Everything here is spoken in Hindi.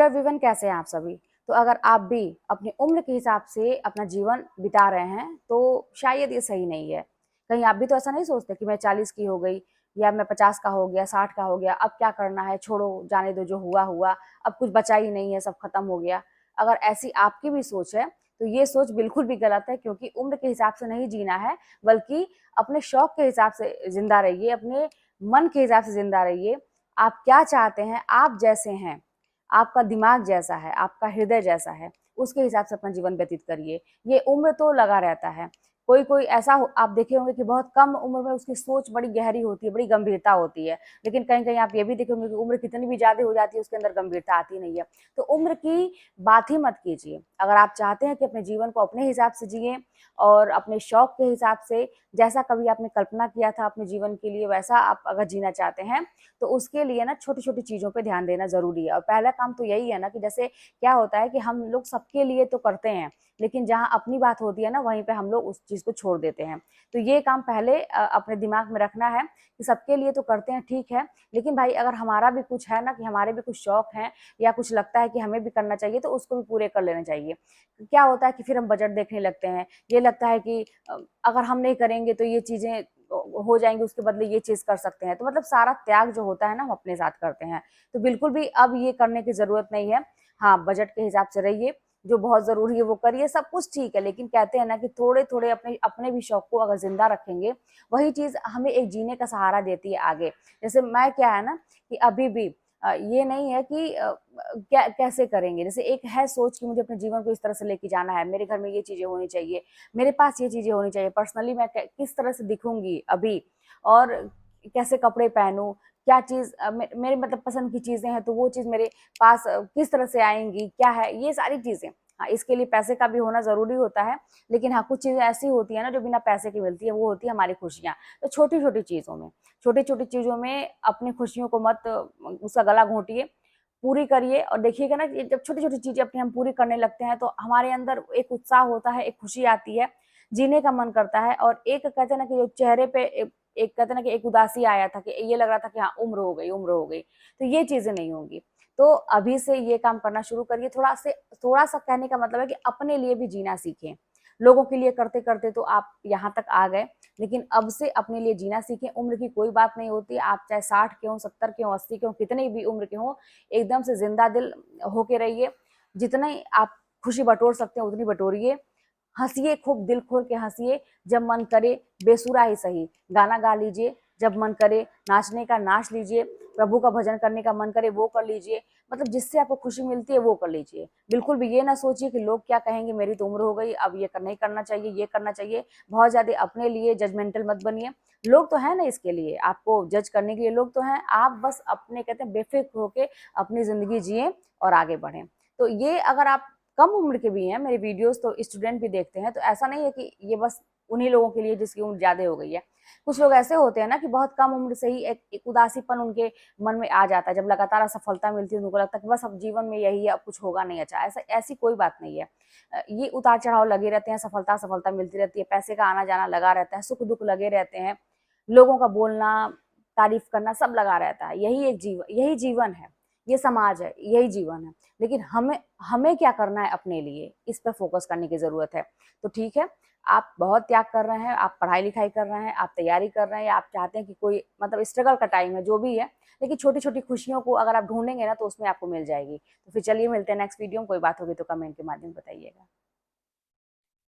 एवरीवन, कैसे हैं आप सभी। तो अगर आप भी अपनी उम्र के हिसाब से अपना जीवन बिता रहे हैं तो शायद ये सही नहीं है। कहीं आप भी तो ऐसा नहीं सोचते कि मैं 40 की हो गई या मैं 50 का हो गया, 60 का हो गया, अब क्या करना है, छोड़ो जाने दो, जो हुआ हुआ, अब कुछ बचा ही नहीं है, सब खत्म हो गया। अगर ऐसी आपकी भी सोच है तो ये सोच बिल्कुल भी गलत है, क्योंकि उम्र के हिसाब से नहीं जीना है, बल्कि अपने शौक के हिसाब से जिंदा रहिए, अपने मन के हिसाब से जिंदा रहिए। आप क्या चाहते हैं, आप जैसे हैं, आपका दिमाग जैसा है, आपका हृदय जैसा है, उसके हिसाब से अपना जीवन व्यतीत करिए। ये उम्र तो लगा रहता है। कोई कोई ऐसा आप देखे होंगे कि बहुत कम उम्र में उसकी सोच बड़ी गहरी होती है, बड़ी गंभीरता होती है, लेकिन कहीं कहीं आप ये भी देखे होंगे कि उम्र कितनी भी ज्यादा हो जाती है, उसके अंदर गंभीरता आती नहीं है। तो उम्र की बात ही मत कीजिए। अगर आप चाहते हैं कि अपने जीवन को अपने हिसाब से जिए और अपने शौक के हिसाब से, जैसा कभी आपने कल्पना किया था अपने जीवन के लिए, वैसा आप अगर जीना चाहते हैं, तो उसके लिए ना छोटी छोटी चीजों पे ध्यान देना जरूरी है। और पहला काम तो यही है ना कि जैसे क्या होता है कि हम लोग सबके लिए तो करते हैं, लेकिन जहां अपनी बात होती है ना, वहीं पे हम लोग उस चीज को छोड़ देते हैं। तो ये काम पहले अपने दिमाग में रखना है कि सबके लिए तो करते हैं, ठीक है, लेकिन भाई अगर हमारा भी कुछ है ना, कि हमारे भी कुछ शौक हैं या कुछ लगता है कि हमें भी करना चाहिए, तो उसको भी पूरे कर लेना चाहिए। क्या होता है कि फिर हम बजट देखने लगते हैं, ये लगता है कि अगर हम नहीं करेंगे तो ये चीजें हो जाएंगी, उसके बदले ये चीज कर सकते हैं। तो मतलब सारा त्याग जो होता है ना, हम अपने साथ करते हैं। तो बिल्कुल भी अब ये करने की जरूरत नहीं है। हाँ, बजट के हिसाब से रहिए, जो बहुत जरूरी है वो करिए, सब कुछ ठीक है, लेकिन कहते हैं ना कि थोड़े थोड़े अपने अपने भी शौक को अगर जिंदा रखेंगे, वही चीज हमें एक जीने का सहारा देती है आगे। जैसे मैं क्या है ना कि अभी भी ये नहीं है कि क्या कैसे करेंगे। जैसे एक है सोच कि मुझे अपने जीवन को इस तरह से लेके जाना है, मेरे घर में ये चीजें होनी चाहिए, मेरे पास ये चीजें होनी चाहिए, पर्सनली मैं किस तरह से दिखूंगी अभी, और कैसे कपड़े पहनूं, क्या चीज मेरे मतलब पसंद की चीजें हैं तो वो चीज मेरे पास किस तरह से आएंगी, क्या है, ये सारी चीजें। हाँ, इसके लिए पैसे का भी होना जरूरी होता है, लेकिन हाँ, कुछ चीजें ऐसी होती है ना जो बिना पैसे की मिलती है, वो होती है हमारी खुशियां। तो छोटी छोटी चीजों में, छोटी छोटी चीजों में अपनी खुशियों को मत उसका गला घोटिए, पूरी करिए। और देखिएगा ना कि जब छोटी छोटी चीजें अपनी हम पूरी करने लगते हैं, तो हमारे अंदर एक उत्साह होता है, एक खुशी आती है, जीने का मन करता है। और एक कहते हैं ना कि जो चेहरे पे एक कहते हैं ना कि एक उदासी आया था, कि ये लग रहा था कि हाँ, उम्र हो गई, उम्र हो गई, तो ये चीजें नहीं होंगी। तो अभी से ये काम करना शुरू करिए। थोड़ा सा कहने का मतलब है कि अपने लिए भी जीना सीखें। लोगों के लिए करते करते तो आप यहाँ तक आ गए, लेकिन अब से अपने लिए जीना सीखें। उम्र की कोई बात नहीं होती, आप चाहे 60 के हो, 70 के हो, 80 के हो, कितनी भी उम्र के हो, एकदम से जिंदा दिल होके रहिए। जितनी आप खुशी बटोर सकते हैं उतनी बटोरिए, हंसिए, खूब दिल खोल के हंसिए। जब मन करे बेसुरा ही सही गाना गा लीजिए, जब मन करे नाचने का नाच लीजिए, प्रभु का भजन करने का मन करे वो कर लीजिए। मतलब जिससे आपको खुशी मिलती है वो कर लीजिए। बिल्कुल भी ये ना सोचिए कि लोग क्या कहेंगे, मेरी तो उम्र हो गई, अब ये नहीं करना चाहिए, ये करना चाहिए। बहुत ज्यादा अपने लिए जजमेंटल मत बनिए। लोग तो है ना इसके लिए, आपको जज करने के लिए लोग तो हैं। आप बस अपने कहते हैं बेफिक्र होके अपनी जिंदगी जिए और आगे बढ़ें। तो ये अगर आप कम उम्र के भी हैं, मेरे वीडियोस तो स्टूडेंट भी देखते हैं, तो ऐसा नहीं है कि ये बस उन्हीं लोगों के लिए जिसकी उम्र ज्यादा हो गई है। कुछ लोग ऐसे होते हैं ना कि बहुत कम उम्र से ही एक उदासीपन उनके मन में आ जाता है। जब लगातार असफलता मिलती है, उनको लगता है कि बस अब जीवन में यही है, अब कुछ होगा नहीं अच्छा। ऐसा ऐसी कोई बात नहीं है। ये उतार चढ़ाव लगे रहते हैं, सफलता सफलता मिलती रहती है, पैसे का आना जाना लगा रहता है, सुख दुख लगे रहते हैं, लोगों का बोलना, तारीफ करना, सब लगा रहता है। यही जीवन है, ये समाज है, यही जीवन है। लेकिन हमें हमें क्या करना है अपने लिए, इस पर फोकस करने की जरूरत है। तो ठीक है, आप बहुत त्याग कर रहे हैं, आप पढ़ाई लिखाई कर रहे हैं, आप तैयारी कर रहे हैं, या आप चाहते हैं कि कोई मतलब स्ट्रगल का टाइम है, जो भी है, लेकिन छोटी छोटी खुशियों को अगर आप ढूंढेंगे ना, तो उसमें आपको मिल जाएगी। तो फिर चलिए मिलते हैं नेक्स्ट वीडियो में। कोई बात होगी तो कमेंट के माध्यम बताइएगा।